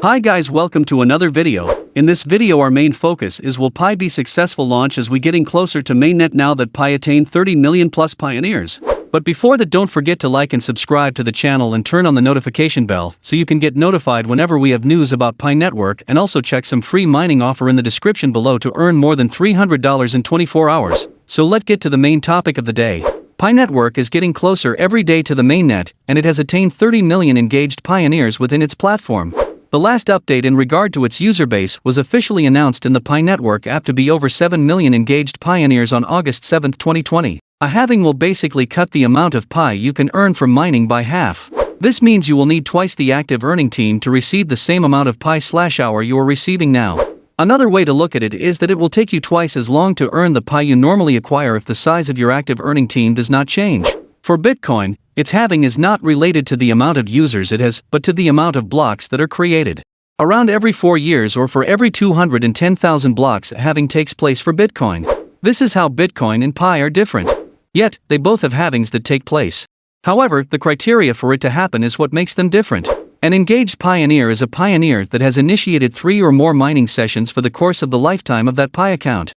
Hi guys, welcome to another video. In this video our main focus is will Pi be successful launch as we getting closer to mainnet now that Pi attained 30 million plus pioneers. But before that, don't forget to like and subscribe to the channel and turn on the notification bell so you can get notified whenever we have news about Pi network, and also check some free mining offer in the description below to earn more than $300 in 24 hours. So let's get to the main topic of the day. Pi network is getting closer every day to the mainnet, and it has attained 30 million engaged pioneers within its platform. The last update in regard to its user base was officially announced in the Pi network app to be over 7 million engaged pioneers on August 7, 2020. A halving will basically cut the amount of Pi you can earn from mining by half. This means you will need twice the active earning team to receive the same amount of Pi/hour you are receiving now. Another way to look at it is that it will take you twice as long to earn the Pi you normally acquire if the size of your active earning team does not change. For Bitcoin, its halving is not related to the amount of users it has, but to the amount of blocks that are created. Around every 4 years or for every 210,000 blocks, a halving takes place for Bitcoin. This is how Bitcoin and Pi are different. Yet, they both have halvings that take place. However, the criteria for it to happen is what makes them different. An engaged pioneer is a pioneer that has initiated 3 or more mining sessions for the course of the lifetime of that Pi account.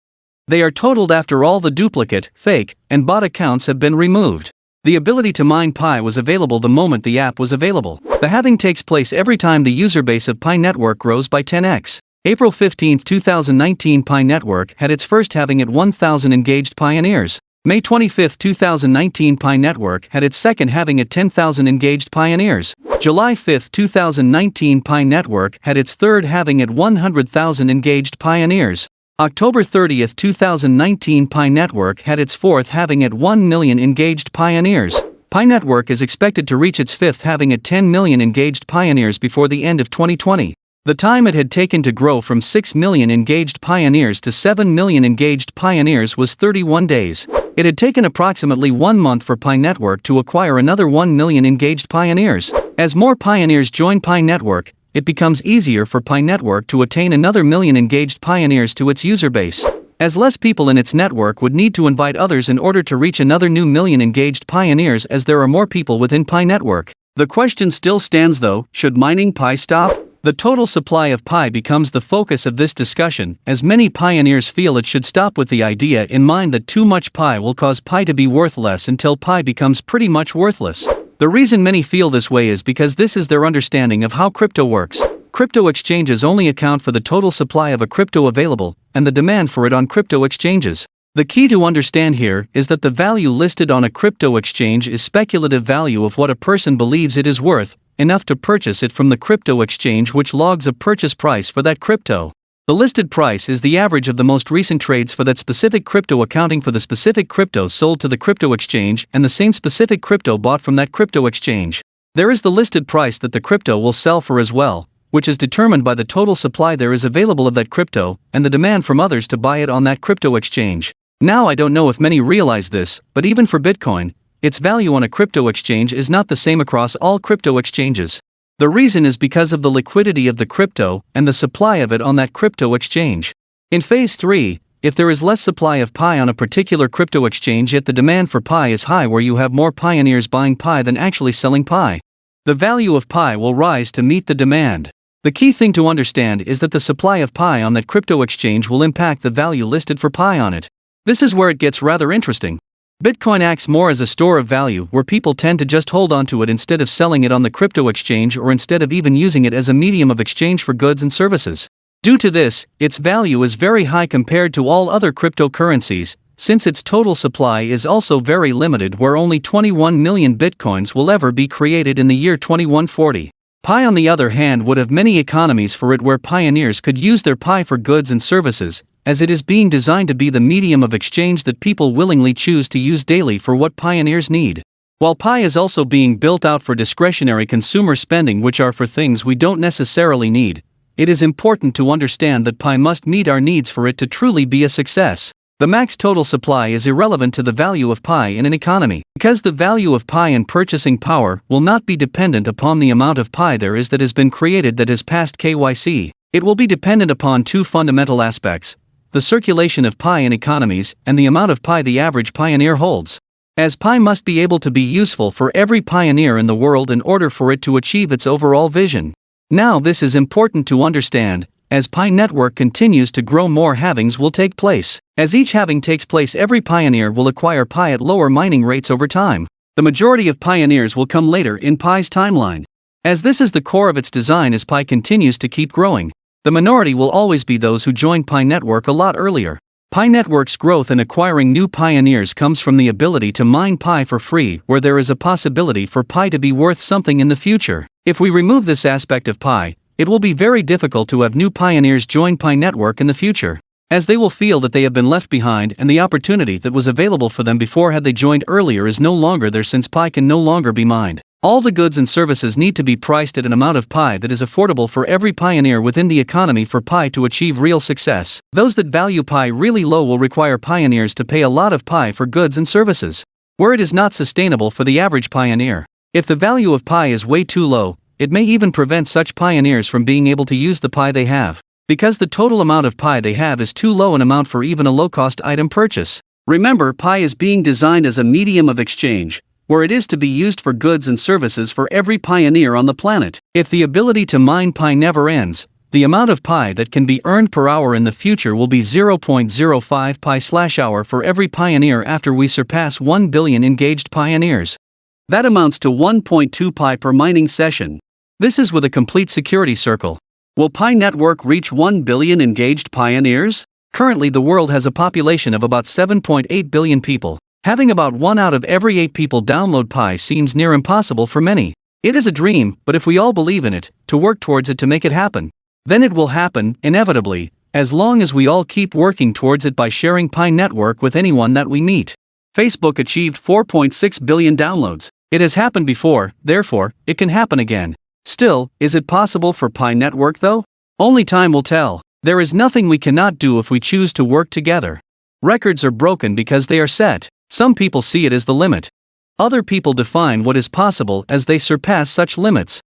They are totaled after all the duplicate, fake, and bot accounts have been removed. The ability to mine Pi was available the moment the app was available. The halving takes place every time the user base of Pi network grows by 10x. April 15, 2019, Pi network had its first halving at 1,000 engaged pioneers. May 25, 2019, Pi network had its second halving at 10,000 engaged pioneers. July 5, 2019, Pi network had its third halving at 100,000 engaged pioneers. October 30, 2019, Pi network had its fourth halving at 1 million engaged pioneers. Pi network is expected to reach its fifth halving at 10 million engaged pioneers before the end of 2020. The time it had taken to grow from 6 million engaged pioneers to 7 million engaged pioneers was 31 days. It had taken approximately 1 month for Pi network to acquire another 1 million engaged pioneers. As more pioneers join Pi network, it becomes easier for Pi network to attain another million engaged pioneers to its user base, as less people in its network would need to invite others in order to reach another new million engaged pioneers, as there are more people within Pi network. The question still stands though, should mining Pi stop? The total supply of Pi becomes the focus of this discussion, as many pioneers feel it should stop, with the idea in mind that too much Pi will cause Pi to be worth less until Pi becomes pretty much worthless. The reason many feel this way is because this is their understanding of how crypto works. Crypto exchanges only account for the total supply of a crypto available, and the demand for it on crypto exchanges. The key to understand here is that the value listed on a crypto exchange is speculative value of what a person believes it is worth, enough to purchase it from the crypto exchange, which logs a purchase price for that crypto. The listed price is the average of the most recent trades for that specific crypto, accounting for the specific crypto sold to the crypto exchange and the same specific crypto bought from that crypto exchange. There is the listed price that the crypto will sell for as well, which is determined by the total supply there is available of that crypto and the demand from others to buy it on that crypto exchange. Now, I don't know if many realize this, but even for Bitcoin, its value on a crypto exchange is not the same across all crypto exchanges. The reason is because of the liquidity of the crypto and the supply of it on that crypto exchange. In phase 3, if there is less supply of Pi on a particular crypto exchange yet the demand for Pi is high, where you have more pioneers buying Pi than actually selling Pi, the value of Pi will rise to meet the demand. The key thing to understand is that the supply of Pi on that crypto exchange will impact the value listed for Pi on it. This is where it gets rather interesting. Bitcoin acts more as a store of value, where people tend to just hold on to it instead of selling it on the crypto exchange, or instead of even using it as a medium of exchange for goods and services. Due to this, its value is very high compared to all other cryptocurrencies, since its total supply is also very limited, where only 21 million bitcoins will ever be created in the year 2140. Pi, on the other hand, would have many economies for it, where pioneers could use their Pi for goods and services, as it is being designed to be the medium of exchange that people willingly choose to use daily for what pioneers need. While Pi is also being built out for discretionary consumer spending, which are for things we don't necessarily need, it is important to understand that Pi must meet our needs for it to truly be a success. The max total supply is irrelevant to the value of Pi in an economy, because the value of Pi in purchasing power will not be dependent upon the amount of Pi there is that has been created that has passed KYC. It will be dependent upon two fundamental aspects: the circulation of Pi in economies and the amount of Pi the average pioneer holds. As Pi must be able to be useful for every pioneer in the world in order for it to achieve its overall vision. Now this is important to understand. As Pi network continues to grow, more halvings will take place. As each halving takes place, every pioneer will acquire Pi at lower mining rates over time. The majority of pioneers will come later in Pi's timeline. As this is the core of its design, as Pi continues to keep growing, the minority will always be those who join Pi network a lot earlier. Pi network's growth in acquiring new pioneers comes from the ability to mine Pi for free, where there is a possibility for Pi to be worth something in the future. If we remove this aspect of Pi, it will be very difficult to have new pioneers join Pi network in the future, as they will feel that they have been left behind and the opportunity that was available for them before had they joined earlier is no longer there, since Pi can no longer be mined. All the goods and services need to be priced at an amount of Pi that is affordable for every pioneer within the economy for Pi to achieve real success. Those that value Pi really low will require pioneers to pay a lot of Pi for goods and services, where it is not sustainable for the average pioneer. If the value of Pi is way too low, it may even prevent such pioneers from being able to use the Pi they have, because the total amount of Pi they have is too low an amount for even a low-cost item purchase. Remember, Pi is being designed as a medium of exchange, where it is to be used for goods and services for every pioneer on the planet. If the ability to mine Pi never ends, the amount of Pi that can be earned per hour in the future will be 0.05 Pi/hour for every pioneer after we surpass 1 billion engaged pioneers. That amounts to 1.2 Pi per mining session. This is with a complete security circle. Will Pi network reach 1 billion engaged pioneers? Currently, the world has a population of about 7.8 billion people. Having about 1 out of every 8 people download Pi seems near impossible for many. It is a dream, but if we all believe in it, to work towards it to make it happen, then it will happen, inevitably, as long as we all keep working towards it by sharing Pi network with anyone that we meet. Facebook achieved 4.6 billion downloads. It has happened before, therefore, it can happen again. Still, is it possible for Pi network though? Only time will tell. There is nothing we cannot do if we choose to work together. Records are broken because they are set. Some people see it as the limit. Other people define what is possible as they surpass such limits.